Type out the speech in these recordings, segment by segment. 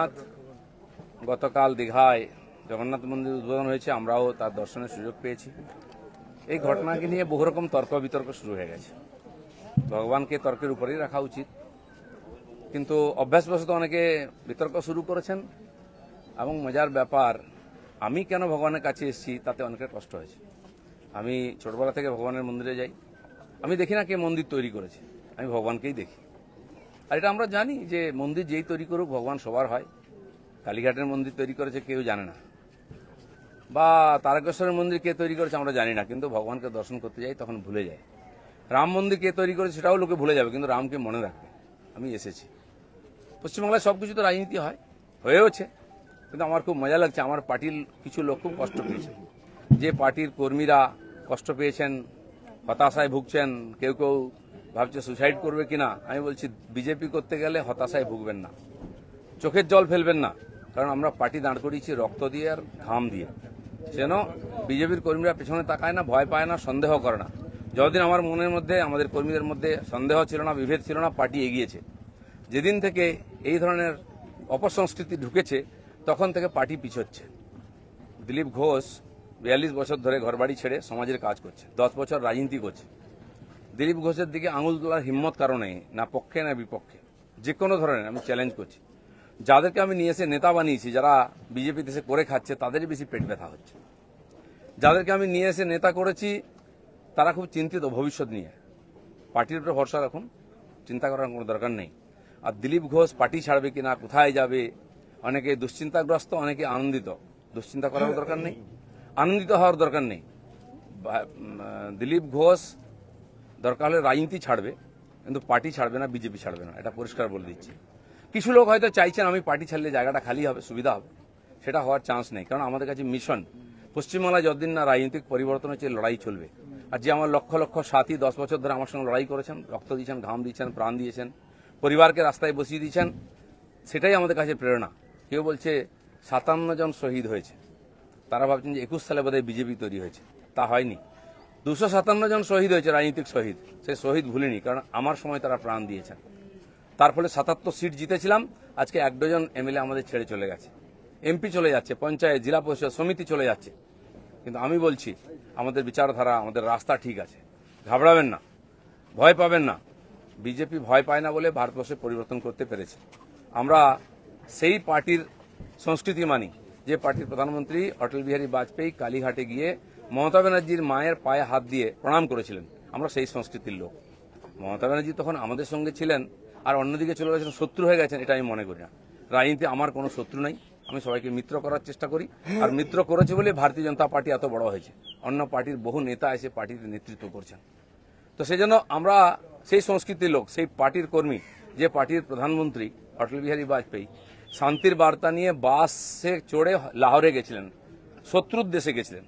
জগন্নাথ গতকাল দীঘায় জগন্নাথ মন্দির উদ্বোধন হয়েছে, আমরাও তার দর্শনের সুযোগ পেয়েছি। এই ঘটনাকে নিয়ে বহু রকম তর্ক বিতর্ক শুরু হয়ে গেছে। ভগবানকে তর্কের উপরেই রাখা উচিত, কিন্তু অভ্যাসবশত অনেকে বিতর্ক শুরু করেছেন। এবং মজার ব্যাপার, আমি কেন ভগবানের কাছে এসেছি তাতে অনেকের কষ্ট হয়েছে। আমি ছোটবেলা থেকে ভগবানের মন্দিরে যাই, আমি দেখি না কে মন্দির তৈরি করেছে, আমি ভগবানকেই দেখি। আর এটা আমরা জানি যে মন্দির যেই তৈরি করুক ভগবান সবার হয়। কালীঘাটের মন্দির তৈরি করেছে কেউ জানে না, বা তারকেশ্বরের মন্দির কে তৈরি করেছে আমরা জানি না, কিন্তু ভগবানকে দর্শন করতে যাই তখন ভুলে যায়। রাম মন্দির কে তৈরি করেছে সেটাও লোকে ভুলে যাবে, কিন্তু রামকে মনে রাখবে। আমি এসেছি। পশ্চিমবাংলায় সবকিছু তো রাজনীতি হয়, হয়েওছে, কিন্তু আমার খুব মজা লাগছে। আমার পার্টির কিছু লোক খুব কষ্ট পেয়েছে, যে পার্টির কর্মীরা কষ্ট পেয়েছেন, হতাশায় ভুগছেন, কেউ কেউ ভাবছে সুসাইড করবে কিনা। আমি বলছি বিজেপি করতে গেলে হতাশায় ভুগবেন না, চোখের জল ফেলবেন না, কারণ আমরা পার্টি দাঁড় করিয়েছি রক্ত দিয়ে আর ঘাম দিয়ে। যেন বিজেপির কর্মীরা পেছনে তাকায় না, ভয় পায় না, সন্দেহ করে না। যতদিন আমার মনের মধ্যে, আমাদের কর্মীদের মধ্যে সন্দেহ ছিল না, বিভেদ ছিল না, পার্টি এগিয়েছে। যেদিন থেকে এই ধরনের অপসংস্কৃতি ঢুকেছে তখন থেকে পার্টি পিছোচ্ছে। দিলীপ ঘোষ 42 বছর ধরে ঘরবাড়ি ছেড়ে সমাজের কাজ করছে, 10 বছর রাজনীতি করছে। দিলীপ ঘোষের দিকে আঙুল তোলার হিম্মত কারো নেই, না পক্ষে না বিপক্ষে। যে কোনো ধরনের আমি চ্যালেঞ্জ করছি। যাদেরকে আমি নিয়ে এসে নেতা বানিয়েছি, যারা বিজেপি দেশে করে খাচ্ছে, তাদেরই বেশি পেট ব্যথা হচ্ছে। যাদেরকে আমি নিয়ে এসে নেতা করেছি তারা খুব চিন্তিত ভবিষ্যৎ নিয়ে। পার্টির উপরে ভরসা রাখুন, চিন্তা করার কোনো দরকার নেই। আর দিলীপ ঘোষ পার্টি ছাড়বে কিনা, কোথায় যাবে, অনেকে দুশ্চিন্তাগ্রস্ত, অনেকে আনন্দিত। দুশ্চিন্তা করার দরকার নেই, আনন্দিত হওয়ার দরকার নেই। দিলীপ ঘোষ দরকার হলে রাজনীতি ছাড়বে, কিন্তু পার্টি ছাড়বে না, বিজেপি ছাড়বে না, এটা পরিষ্কার বলে দিচ্ছি। কিছু লোক হয়তো চাইছেন আমি পার্টি ছাড়লে জায়গাটা খালি হবে, সুবিধা হবে। সেটা হওয়ার চান্স নেই, কারণ আমাদের কাছে মিশন পশ্চিমবাংলায় যতদিন না রাজনৈতিক পরিবর্তন হচ্ছে লড়াই চলবে। আর যে আমার লক্ষ লক্ষ সাথী 10 বছর ধরে আমার সঙ্গে লড়াই করেছেন, রক্ত দিয়েছেন, ঘাম দিয়েছেন, প্রাণ দিয়েছেন, পরিবারকে রাস্তায় বসিয়ে দিয়েছেন, সেটাই আমাদের কাছে প্রেরণা। কেউ বলছে 57 জন শহীদ হয়েছে, তারা ভাবছেন যে 21 সালে বোধহয় বিজেপি তৈরি হয়েছে। তা হয়নি, 257 জন শহীদ হয়েছে, রাজনৈতিক শহীদ। সেই শহীদ ভুলিনি, কারণ আমার সময় তারা প্রাণ দিয়েছেন। তার ফলে 77 সিট জিতেছিলাম। আজকে 1 ডজন এমএলএ আমাদের ছেড়ে চলে গেছে, এমপি চলে যাচ্ছে, পঞ্চায়েত, জেলা পরিষদ, সমিতি চলে যাচ্ছে। কিন্তু আমি বলছি আমাদের বিচারধারা, আমাদের রাস্তা ঠিক আছে, ঘাবড়াবেন না, ভয় পাবেন না। বিজেপি ভয় পায় না বলে ভারতবর্ষে পরিবর্তন করতে পেরেছে। আমরা সেই পার্টির সংস্কৃতি মানি যে পার্টির প্রধানমন্ত্রী অটল বিহারী বাজপেয়ী কালীঘাটে গিয়ে মমতা ব্যানার্জির মায়ের পায়ে হাত দিয়ে প্রণাম করেছিলেন। আমরা সেই সংস্কৃতির লোক। মমতা ব্যানার্জি তখন আমাদের সঙ্গে ছিলেন, আর অন্যদিকে চলে গেছেন, শত্রু হয়ে গেছেন, এটা আমি মনে করি না। রাজনীতি আমার কোনো শত্রু নাই, আমি সবাইকে মিত্র করার চেষ্টা করি। আর মিত্র করেছে বলে ভারতীয় জনতা পার্টি এত বড় হয়েছে। অন্য পার্টির বহু নেতা এসে পার্টিতে নেতৃত্ব করছেন। তো সেই জন্য আমরা সেই সংস্কৃতির লোক, সেই পার্টির কর্মী, যে পার্টির প্রধানমন্ত্রী অটল বিহারী বাজপেয়ী শান্তির বার্তা নিয়ে বাসে চড়ে লাহোরে গেছিলেন, শত্রুর দেশে গেছিলেন,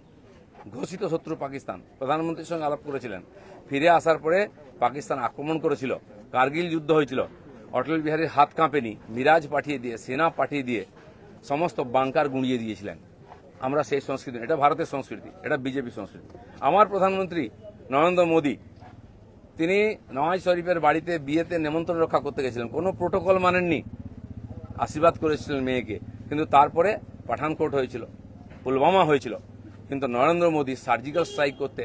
ঘোষিত শত্রু পাকিস্তান, প্রধানমন্ত্রীর সঙ্গে আলাপ করেছিলেন। ফিরে আসার পরে পাকিস্তান আক্রমণ করেছিল, কার্গিল যুদ্ধ হয়েছিল, অটল বিহারীর হাত কাঁপেনি, মিরাজ পাঠিয়ে দিয়ে, সেনা পাঠিয়ে দিয়ে সমস্ত বাংকার গুঁড়িয়ে দিয়েছিলেন। আমরা সেই সংস্কৃতি, এটা ভারতের সংস্কৃতি, এটা বিজেপি সংস্কৃতি। আমার প্রধানমন্ত্রী নরেন্দ্র মোদী, তিনি নওয়াজ শরীফের বাড়িতে বিয়েতে নেমন্ত্রণ রক্ষা করতে গেছিলেন, কোনো প্রোটোকল মানেননি, আশীর্বাদ করেছিলেন মেয়েকে। কিন্তু তারপরে পাঠানকোট হয়েছিল, পুলওয়ামা হয়েছিল, কিন্তু নরেন্দ্র মোদী সার্জিক্যাল স্ট্রাইক করতে,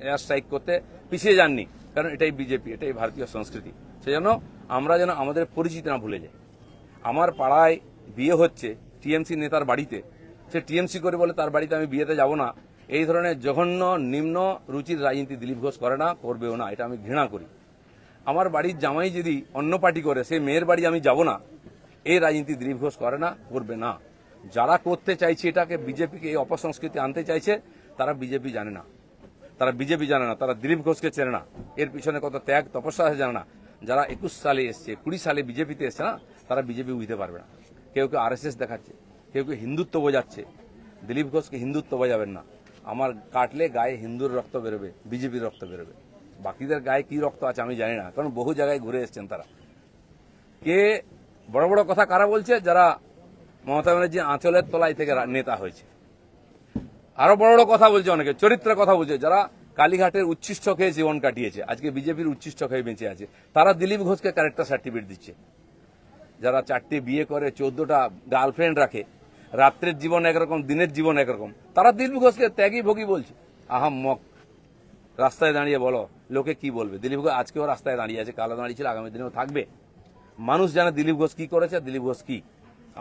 এয়ার স্ট্রাইক করতে পিছিয়ে যাননি, কারণ এটাই বিজেপি, এটাই ভারতীয় সংস্কৃতি। সেজন্য আমরা যেন আমাদের পরিচিতি না ভুলে যাই। আমার পাড়ায় বিয়ে হচ্ছে টিএমসি নেতার বাড়িতে, সে টিএমসি করে বলে তার বাড়িতে আমি বিয়েতে যাব না। এই ধরনের জঘন্য নিম্ন রুচির রাজনীতি দিলীপ ঘোষ করে না, করবেও না, এটা আমি ঘৃণা করি। আমার বাড়ির জামাই যদি অন্য পার্টি করে, সেই মেয়ের বাড়ি আমি যাব না, এই রাজনীতি দিলীপ ঘোষ করে না, করবে না। যারা করতে চাইছে এটাকে, বিজেপিকে এই অপসংস্কৃতি আনতে চাইছে, তারা বিজেপি জানে না, তারা বিজেপি জানে না, তারা দিলীপ ঘোষকে চেনে না, এর পিছনে কত ত্যাগ তপস্যা আছে জানে না। যারা 21 সালে এসছে, 20 সালে বিজেপিতে এসছে না, তারা বিজেপি বুঝতে পারবে না। কেউ কেউ আরএসএস দেখাচ্ছে, কেউ কেউ হিন্দুত্ব বোঝাচ্ছে। দিলীপ ঘোষকে হিন্দুত্ব বোঝাবেন না। আমার কাটলে গায়ে হিন্দুর রক্ত বেরোবে, বিজেপির রক্ত বেরোবে। বাকিদের গায়ে কি রক্ত আছে আমি জানি না, কারণ বহু জায়গায় ঘুরে এসছেন তারা। কে বড় বড় কথা কারা বলছে? যারা মমতা ব্যানার্জি আঁচলের তলায় থেকে নেতা হয়েছে। আরো বড় বড় কথা বলছে, অনেকে চরিত্রের কথা বলছে, যারা কালীঘাটের উচ্ছিষ্ট খেয়ে জীবন কাটিয়েছে, আজকে বিজেপির উচ্ছিষ্ট খেয়ে বেঁচে আছে, তারা দিলীপ ঘোষকে ক্যারেক্টার সার্টিফিকেট দিচ্ছে। যারা 4টে বিয়ে করে 14টা গার্লফ্রেন্ড রাখে, রাত্রের জীবন একরকম দিনের জীবন একরকম, তারা দিলীপ ঘোষকে ত্যাগী ভোগী বলছে। আহাম্মক, রাস্তায় দাঁড়িয়ে বলো লোকে কি বলবে। দিলীপ ঘোষ আজকেও রাস্তায় দাঁড়িয়ে আছে, কালো দাঁড়িয়েছিল, আগামী দিনেও থাকবে। মানুষ জানে দিলীপ ঘোষ কি করেছে, দিলীপ ঘোষ কি।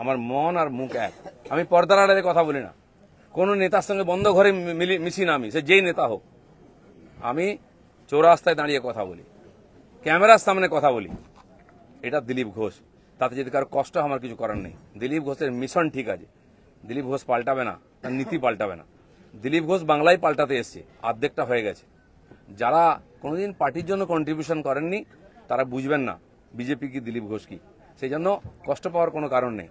আমার মন আর মুখ এক। আমি পর্দার আড়ালে কথা বলি না, কোন নেতার সঙ্গে বন্ধ ঘরে মিশি না, আমি সে যেই নেতা হোক। আমি চৌরাস্তায় দাঁড়িয়ে কথা বলি, ক্যামেরার সামনে কথা বলি। এটা দিলীপ ঘোষ। তাতে যদি কারো কষ্ট আমার কিছু করার নেই। দিলীপ ঘোষের মিশন ঠিক আছে, দিলীপ ঘোষ পাল্টাবে না, তার নীতি পাল্টাবে না। দিলীপ ঘোষ বাংলায় পাল্টাতে এসছে, অর্ধেকটা হয়ে গেছে। যারা কোনোদিন পার্টির জন্য কন্ট্রিবিউশন করেননি তারা বুঝবেন না বিজেপি কি, দিলীপ ঘোষ কি। সেই জন্য কষ্ট পাওয়ার কোনো কারণ নেই।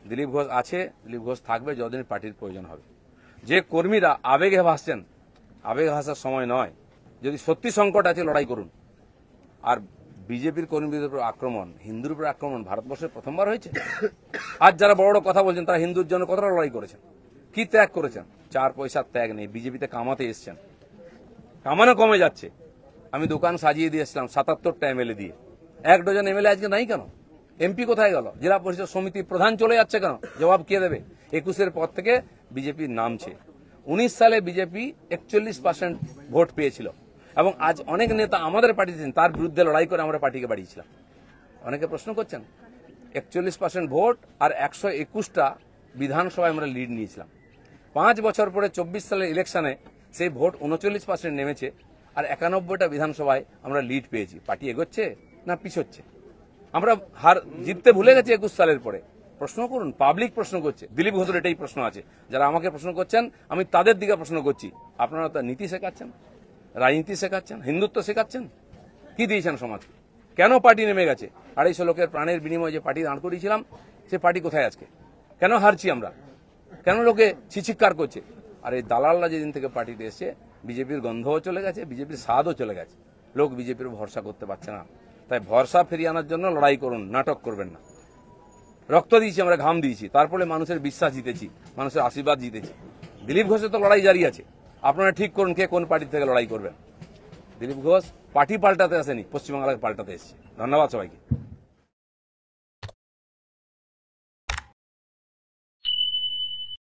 দিলীপ ঘোষ আছে, দিলীপ ঘোষ থাকবে যতদিন পার্টির প্রয়োজন হবে। যে কর্মীরা আবেগে ভাসছেন, আবেগে ভাসার সময় নয়। যদি সত্যি সংকট আছে লড়াই করুন। আর বিজেপির কর্মীদের উপর আক্রমণ, হিন্দুর উপর আক্রমণ ভারতবর্ষে প্রথমবার হয়েছে। আজ যারা বড় বড় কথা বলছেন তারা হিন্দুর জন্য কতটা লড়াই করেছেন, কি ত্যাগ করেছেন। 4 পয়সার ত্যাগ নেই। বিজেপিতে কামাতে এসছেন, কামানো কমে যাচ্ছে। আমি দোকান সাজিয়ে দিয়েছিলাম 77টা এমএলএ দিয়ে, 1 ডজন এমএলএ আজকে নাই কেন? এমপি কোথায় গেল? জেলা পরিষদ সমিতি প্রধান চলে যাচ্ছে কেন? জবাব কে দেবে? 21-এর পর থেকে বিজেপি নামছে। 19 সালে বিজেপি 41% ভোট পেয়েছিল এবং আজ অনেক নেতা আমাদের পার্টিতে তার বিরুদ্ধে লড়াই করে আমরা পার্টিকে বাড়িয়েছিলাম। অনেকে প্রশ্ন করছেন 41% ভোট আর 121টা বিধানসভায় আমরা লিড নিয়েছিলাম। 5 বছর পরে 24 সালের ইলেকশনে সেই ভোট 39% নেমেছে আর 91টা বিধানসভায় আমরা লিড পেয়েছি। পার্টি এগোচ্ছে না পিছোচ্ছে? আমরা হার জিততে ভুলে গেছি 21 সালের পরে। প্রশ্ন করুন, পাবলিক প্রশ্ন করছে। দিলীপ ঘোষের এটাই প্রশ্ন আছে। যারা আমাকে প্রশ্ন করছেন আমি তাদের দিকে প্রশ্ন করছি। আপনারা তো নীতি শেখাচ্ছেন, রাজনীতি শেখাচ্ছেন, হিন্দুত্ব শেখাচ্ছেন, কি দিয়েছেন সমাজকে? কেন পার্টি নেমে গেছে? 250 লোকের প্রাণের বিনিময়ে যে পার্টি দাঁড় করিয়েছিলাম সে পার্টি কোথায় আজকে? কেন হারছি আমরা? কেন লোকে ছিচিৎকার করছে? আর এই দালালরা যেদিন থেকে পার্টিতে এসছে বিজেপির গন্ধও চলে গেছে, বিজেপির স্বাদও চলে গেছে। লোক বিজেপির ভরসা করতে পারছে না। তাই ভরসা ফিরিয়ে আনার জন্য লড়াই করুন, নাটক করবেন না। রক্ত দিয়েছি আমরা, ঘাম দিয়েছি, তারপরে মানুষের বিশ্বাস জিতেছি, মানুষের আশীর্বাদ জিতেছি। দিলীপ ঘোষের তো লড়াই জারি আছে। আপনারা ঠিক করুন কে কোন পার্টি থেকে লড়াই করবেন। দিলীপ ঘোষ পার্টি পাল্টাতে আসেনি, পশ্চিমবাংলাকে পাল্টাতে এসেছে। ধন্যবাদ সবাইকে।